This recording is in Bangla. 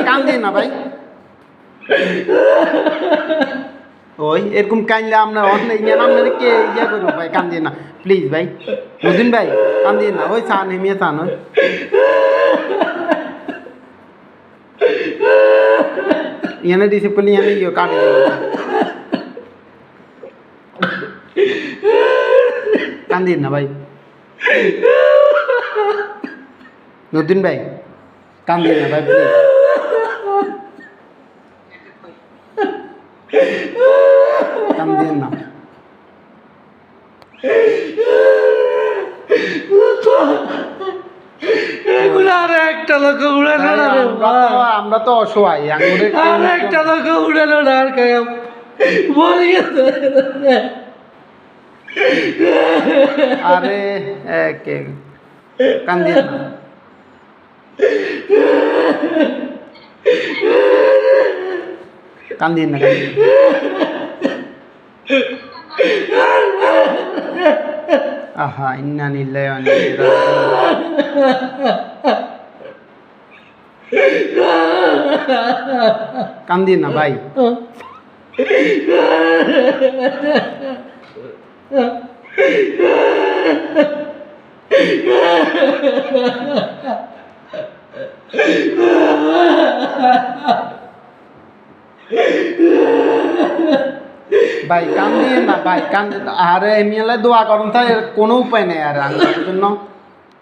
কান্দিয়ে না ভাই। ওই এরকম কাইলে আপনার অনেক আপনার কে ইয়ে করবো ভাই, কান্দিয়ে না প্লিজ ভাই। নদীন ভাই কান্দিয়ে না, ওই চান হেমিয়ে চান ওই ইয়ানে ডিসিপ্লিন ইয়ানে ইয়ে কাটে কান্দিয়ে না ভাই। নদীন ভাই কান্দিয়ে না ভাই প্লিজ। কান্দিয়ে না একটা লোক উড়ালো না রে, আমরা তো অসহায়, আর একটা লোক উড়ালো না, আর কায়াম বলে গেছে। আরে কে কান্দিয়ে না কান্দিয়ে না আহা ইন্না লিল্লাহি ওয়া ইন্না ইলাইহি রাজিউন। কান্দিয়ে না ভাই। ভাই কান্দিয়ে না ভাই, আরে এমনি দোয়া করুন, তাই কোনো উপায় নেই আর আমার জন্য।